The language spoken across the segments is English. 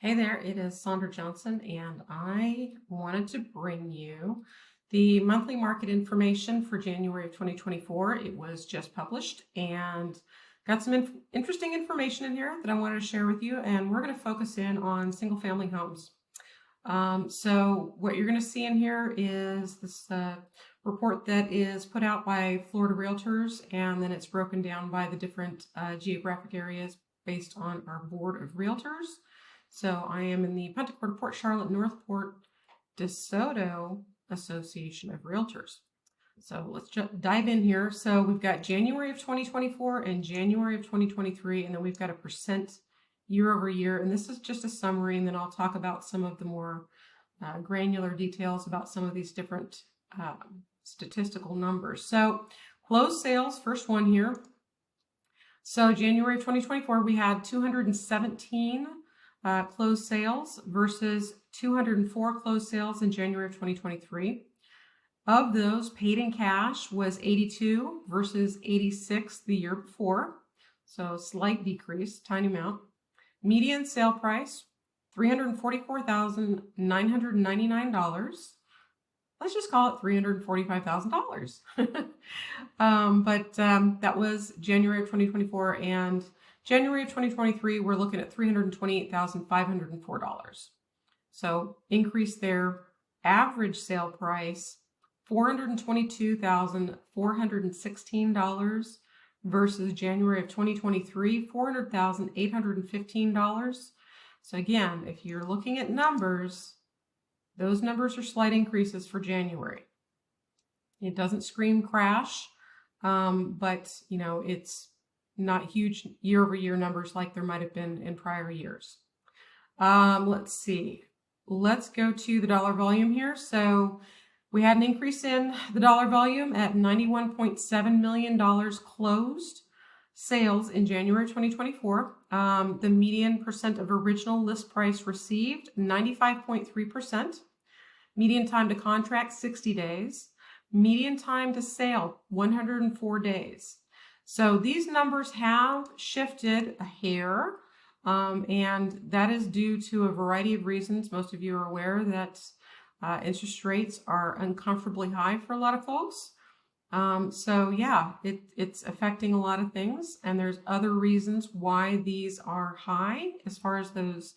Hey there, it is Sondra Johnson, and I wanted to bring you the monthly market information for January of 2024. It was just published and got some interesting information in here that I wanted to share with you, and we're going to focus in on single family homes. So what you're going to see in here is this report that is put out by Florida Realtors, and then it's broken down by the different geographic areas based on our board of realtors. So I am in the Punta Gorda, Port Charlotte, Northport, DeSoto Association of Realtors. So let's dive in here. So we've got January of 2024 and January of 2023, and then we've got a percent year over year. And this is just a summary, and then I'll talk about some of the more granular details about some of these different statistical numbers. So closed sales, first one here. So January of 2024, we had 217 closed sales versus 204 closed sales in January of 2023. Of those, paid in cash was 82 versus 86 the year before. So slight decrease, tiny amount. Median sale price, $344,999. Let's just call it $345,000. That was January of 2024, and January of 2023, we're looking at $328,504. So increase there. Average sale price, $422,416 versus January of 2023, $400,815. So again, if you're looking at numbers, those numbers are slight increases for January. It doesn't scream crash, but it's not huge year over year numbers like there might have been in prior years. Let's see. Let's go to the dollar volume here. So we had an increase in the dollar volume at $91.7 million closed sales in January 2024. The median percent of original list price received, 95.3%. Median time to contract, 60 days. Median time to sale, 104 days. So these numbers have shifted a hair, and that is due to a variety of reasons. Most of you are aware that interest rates are uncomfortably high for a lot of folks. So yeah, it's affecting a lot of things, and there's other reasons why these are high as far as those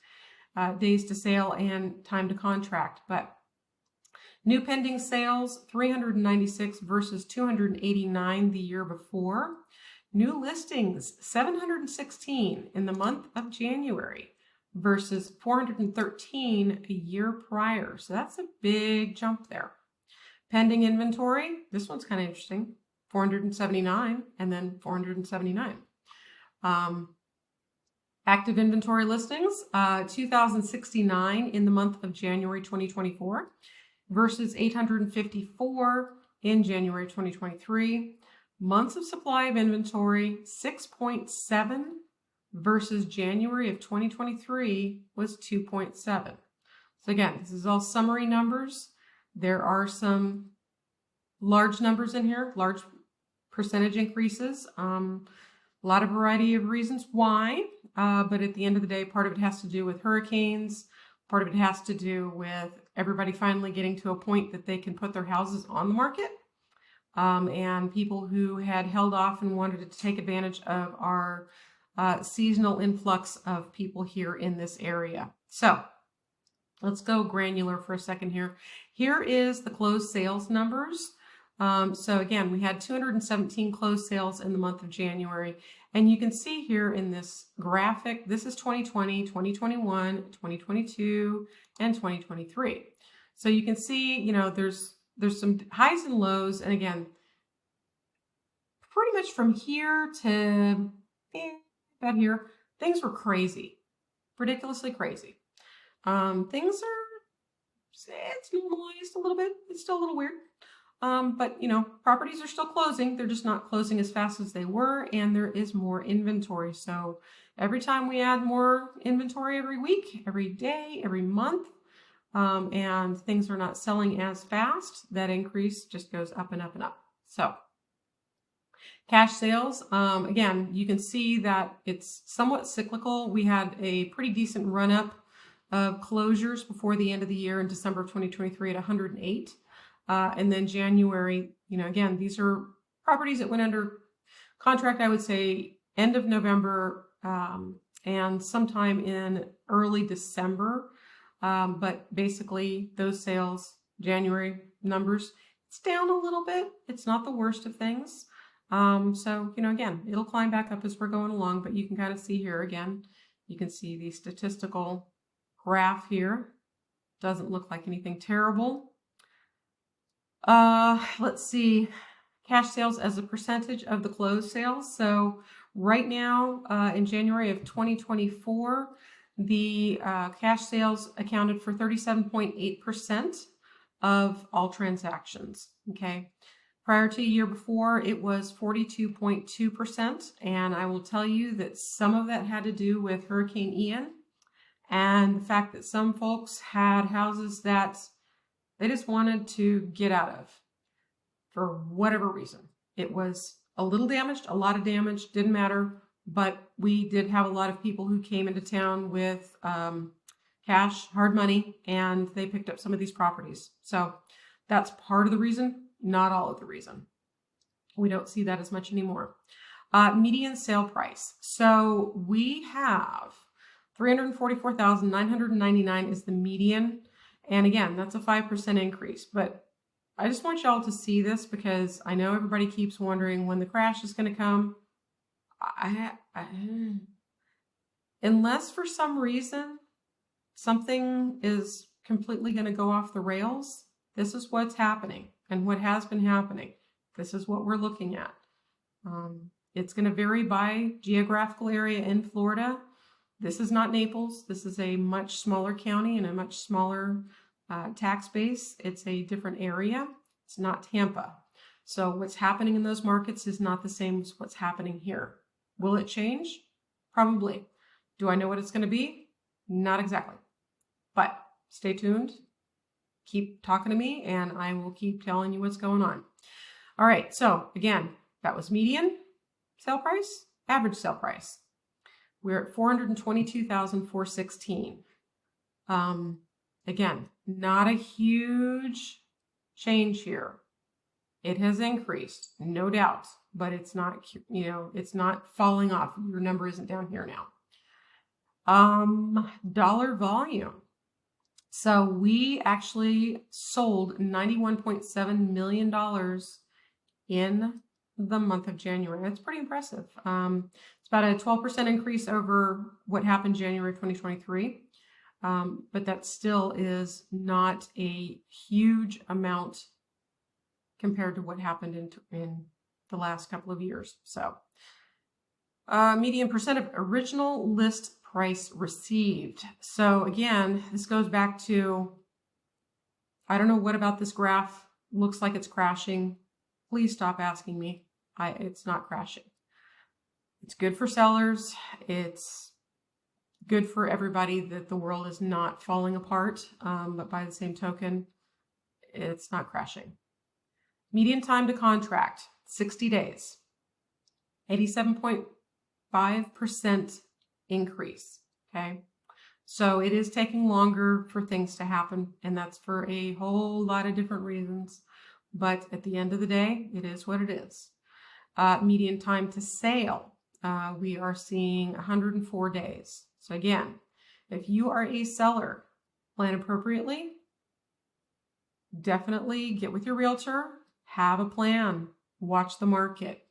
days to sale and time to contract. But new pending sales, 396 versus 289 the year before. New listings, 716 in the month of January versus 413 a year prior. So that's a big jump there. Pending inventory, this one's kind of interesting, 479 and then 479. Active inventory listings, 2,069 in the month of January 2024 versus 854 in January 2023. Months of supply of inventory, 6.7 versus January of 2023 was 2.7. So again, this is all summary numbers. There are some large numbers in here, large percentage increases. A lot of variety of reasons why, but at the end of the day, part of it has to do with hurricanes. Part of it has to do with everybody finally getting to a point that they can put their houses on the market. And people who had held off and wanted to take advantage of our seasonal influx of people here in this area. So let's go granular for a second here. Here is the closed sales numbers. So again, we had 217 closed sales in the month of January. And you can see here in this graphic, this is 2020, 2021, 2022, and 2023. So you can see, there's some highs and lows. And again, pretty much from here to about here, things were crazy, ridiculously crazy. Things it's normalized a little bit. It's still a little weird. But properties are still closing. They're just not closing as fast as they were, and there is more inventory. So every time we add more inventory every week, every day, every month, and things are not selling as fast, that increase just goes up and up and up. So cash sales, again, you can see that it's somewhat cyclical. We had a pretty decent run up of closures before the end of the year in December of 2023 at 108. And then January, again, these are properties that went under contract, I would say, end of November and sometime in early December. But basically, those sales, January numbers, it's down a little bit. It's not the worst of things. So, again, it'll climb back up as we're going along, but you can kind of see here again, you can see the statistical graph here. Doesn't look like anything terrible. Let's see, cash sales as a percentage of the closed sales. So right now, in January of 2024, the cash sales accounted for 37.8% of all transactions, okay? Prior to a year before, it was 42.2%, and I will tell you that some of that had to do with Hurricane Ian and the fact that some folks had houses that they just wanted to get out of for whatever reason. It was a little damaged, a lot of damage, didn't matter, but we did have a lot of people who came into town with cash, hard money, and they picked up some of these properties. So that's part of the reason, not all of the reason. We don't see that as much anymore. Median sale price. So we have $344,999 is the median. And again, that's a 5% increase. But I just want y'all to see this because I know everybody keeps wondering when the crash is going to come. Unless for some reason something is completely going to go off the rails, this is what's happening and what has been happening. This is what we're looking at. It's going to vary by geographical area in Florida. This is not Naples. This is a much smaller county and a much smaller tax base. It's a different area. It's not Tampa. So what's happening in those markets is not the same as what's happening here. Will it change? Probably. Do I know what it's going to be? Not exactly. But stay tuned. Keep talking to me and I will keep telling you what's going on. All right. So again, that was median sale price, average sale price. We're at $422,416. Again, not a huge change here. It has increased, no doubt, but it's not, it's not falling off. Your number isn't down here now. Dollar volume. So we actually sold $91.7 million in the month of January. That's pretty impressive. It's about a 12% increase over what happened January 2023. But that still is not a huge amount compared to what happened in the last couple of years. So median percent of original list price received. So again, this goes back to, I don't know what about this graph looks like it's crashing. Please stop asking me. It's not crashing. It's good for sellers. It's good for everybody that the world is not falling apart. But by the same token, it's not crashing. Median time to contract, 60 days. 87.5% increase, okay? So it is taking longer for things to happen, and that's for a whole lot of different reasons. But at the end of the day, it is what it is. Median time to sale, we are seeing 104 days. So again, if you are a seller, plan appropriately. Definitely get with your realtor, have a plan, watch the market.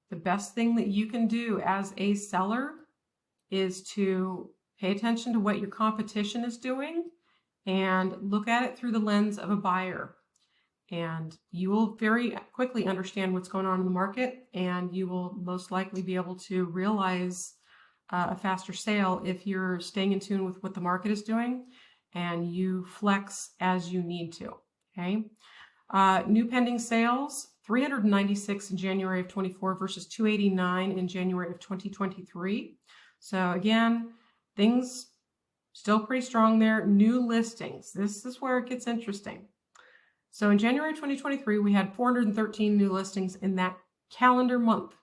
The best thing that you can do as a seller is to pay attention to what your competition is doing and look at it through the lens of a buyer. And you will very quickly understand what's going on in the market, and you will most likely be able to realize a faster sale if you're staying in tune with what the market is doing and you flex as you need to, okay? New pending sales, 396 in January of 24 versus 289 in January of 2023. So again, things still pretty strong there. New listings, this is where it gets interesting. So in January 2023, we had 413 new listings in that calendar month.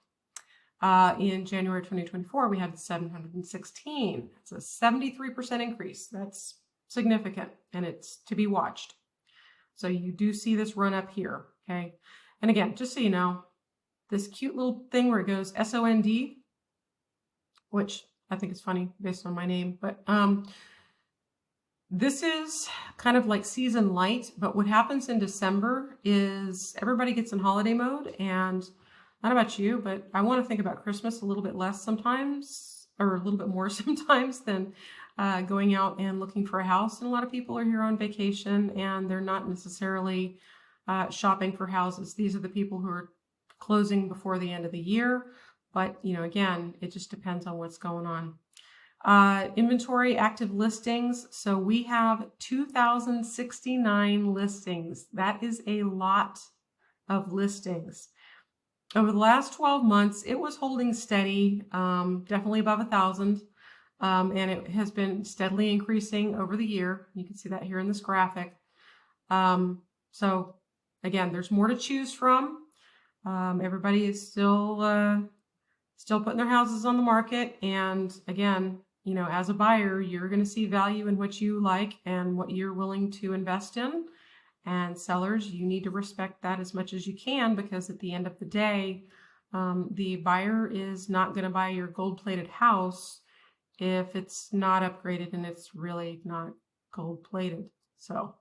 In January 2024, we had 716. That's a 73% increase. That's significant, and it's to be watched. So you do see this run up here, okay? And again, just so you know, this cute little thing where it goes SOND, which I think is funny based on my name, but this is kind of like season light, but what happens in December is everybody gets in holiday mode, and I don't know about you, but I want to think about Christmas a little bit less sometimes, or a little bit more sometimes than going out and looking for a house. And a lot of people are here on vacation, and they're not necessarily shopping for houses. These are the people who are closing before the end of the year. But, you know, again, it just depends on what's going on. Inventory, active listings. So we have 2,069 listings. That is a lot of listings. Over the last 12 months, it was holding steady, definitely above 1,000. And it has been steadily increasing over the year. You can see that here in this graphic. So again, there's more to choose from. Everybody is still putting their houses on the market. And again, you know, as a buyer, you're going to see value in what you like and what you're willing to invest in. And sellers, you need to respect that as much as you can, because at the end of the day, the buyer is not going to buy your gold-plated house if it's not upgraded and it's really not gold-plated. So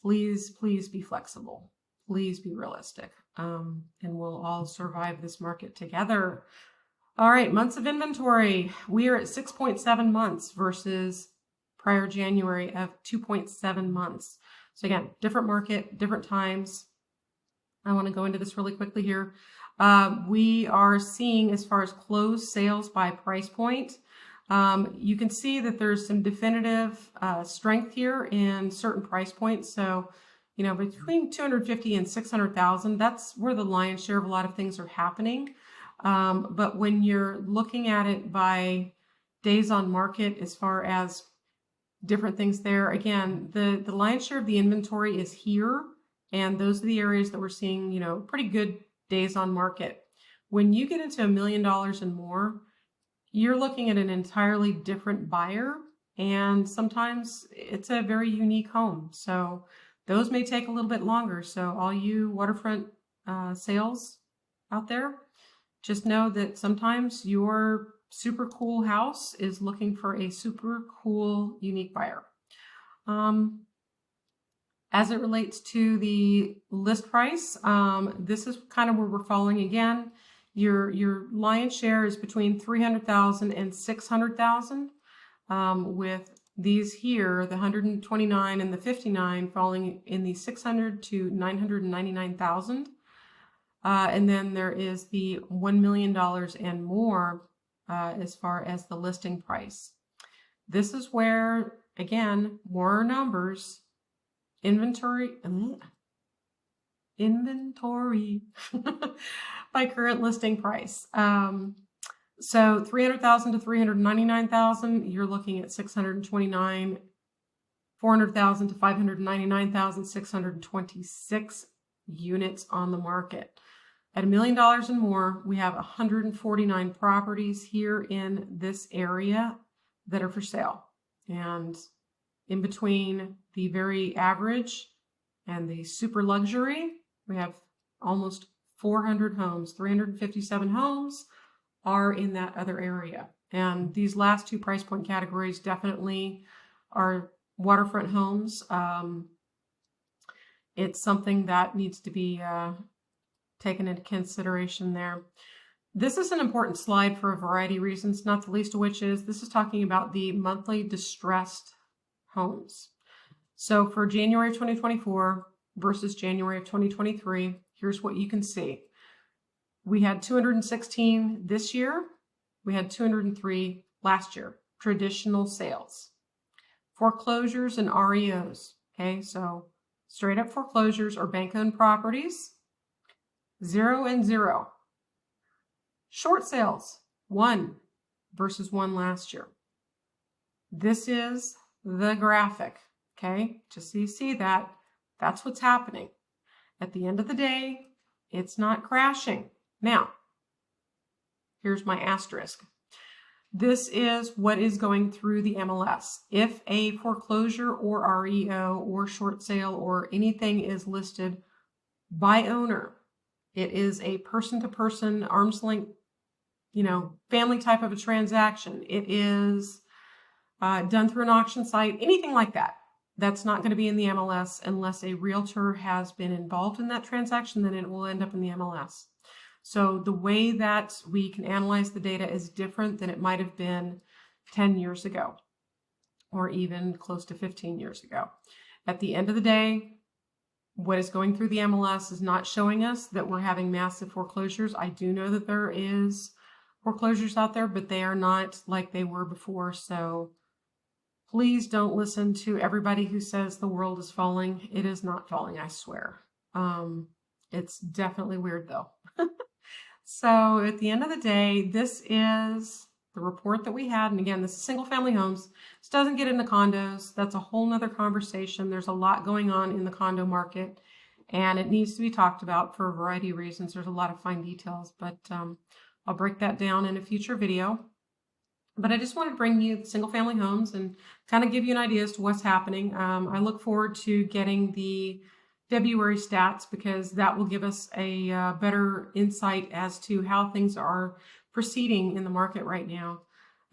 please, please be flexible. Please be realistic. And we'll all survive this market together. All right, months of inventory. We are at 6.7 months versus prior January of 2.7 months. So again, different market, different times. I want to go into this really quickly here. We are seeing, as far as closed sales by price point, you can see that there's some definitive strength here in certain price points. So, you know, between 250 and 600,000, that's where the lion's share of a lot of things are happening. But when you're looking at it by days on market, as far as different things there, again, the lion's share of the inventory is here, and those are the areas that we're seeing, you know, pretty good days on market. When you get into $1 million and more, you're looking at an entirely different buyer, and sometimes it's a very unique home. So those may take a little bit longer. So all you waterfront sales out there, just know that sometimes your super cool house is looking for a super cool, unique buyer. As it relates to the list price, this is kind of where we're falling again. Your lion's share is between 300,000 and 600,000, with these here, the 129 and the 59, falling in the 600 to 999,000. And then there is the $1 million and more as far as the listing price. This is where, again, more numbers, inventory by current listing price. So 300,000 to 399,000, you're looking at 629, 400,000 to 599,000, 626 units on the market. At $1 million and more, we have 149 properties here in this area that are for sale. And in between the very average and the super luxury, we have almost 400 homes. 357 homes are in that other area. And these last two price point categories definitely are waterfront homes. It's something that needs to be taken into consideration there. This is an important slide for a variety of reasons, not the least of which is this is talking about the monthly distressed homes. So for January of 2024 versus January of 2023, here's what you can see. We had 216 this year. We had 203 last year, traditional sales. Foreclosures and REOs, okay? So straight up foreclosures or bank-owned properties, 0 and 0. Short sales, 1 versus 1 last year. This is the graphic, okay? Just so you see that, that's what's happening. At the end of the day, it's not crashing. Now, here's my asterisk. this is what is going through the MLS. If a foreclosure or REO or short sale or anything is listed by owner, it is a person-to-person, arm's length, family type of a transaction. It is done through an auction site, anything like that. That's not going to be in the MLS unless a realtor has been involved in that transaction, then it will end up in the MLS. So the way that we can analyze the data is different than it might have been 10 years ago or even close to 15 years ago. At the end of the day, what is going through the MLS is not showing us that we're having massive foreclosures. I do know that there is foreclosures out there, but they are not like they were before. So please don't listen to everybody who says the world is falling. It is not falling, I swear. It's definitely weird though. So at the end of the day, this is the report that we had. And again, this is single family homes. This doesn't get into condos. That's a whole nother conversation. There's a lot going on in the condo market and it needs to be talked about for a variety of reasons. There's a lot of fine details, but I'll break that down in a future video. But I just want to bring you single family homes and kind of give you an idea as to what's happening. I look forward to getting the February stats because that will give us a better insight as to how things are proceeding in the market right now.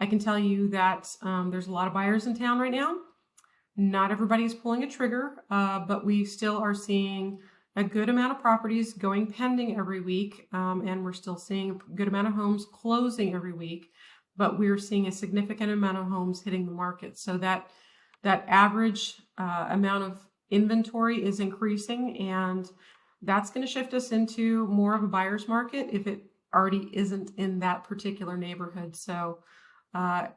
I can tell you that there's a lot of buyers in town right now. Not everybody is pulling a trigger, but we still are seeing a good amount of properties going pending every week, and we're still seeing a good amount of homes closing every week, but we're seeing a significant amount of homes hitting the market. So that average amount of inventory is increasing, and that's going to shift us into more of a buyer's market if it already isn't in that particular neighborhood. So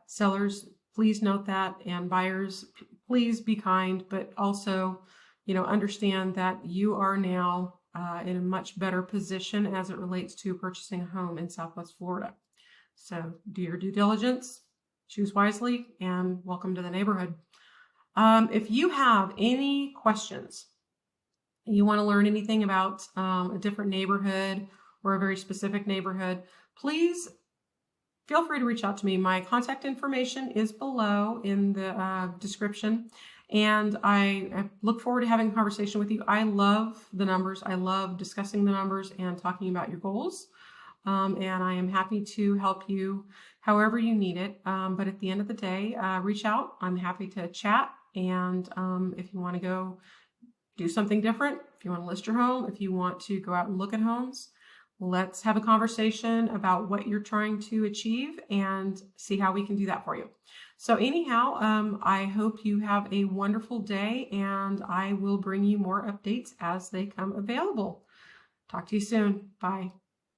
sellers, please note that, and buyers, please be kind, but also, understand that you are now in a much better position as it relates to purchasing a home in Southwest Florida. So do your due diligence, choose wisely, and welcome to the neighborhood. If you have any questions, you want to learn anything about a different neighborhood or a very specific neighborhood, please feel free to reach out to me. My contact information is below in the description, and I look forward to having a conversation with you. I love the numbers. I love discussing the numbers and talking about your goals, and I am happy to help you however you need it. But at the end of the day, reach out. I'm happy to chat. And if you want to go do something different, if you want to list your home, if you want to go out and look at homes, let's have a conversation about what you're trying to achieve and see how we can do that for you. So anyhow, I hope you have a wonderful day, and I will bring you more updates as they come available. Talk to you soon. Bye.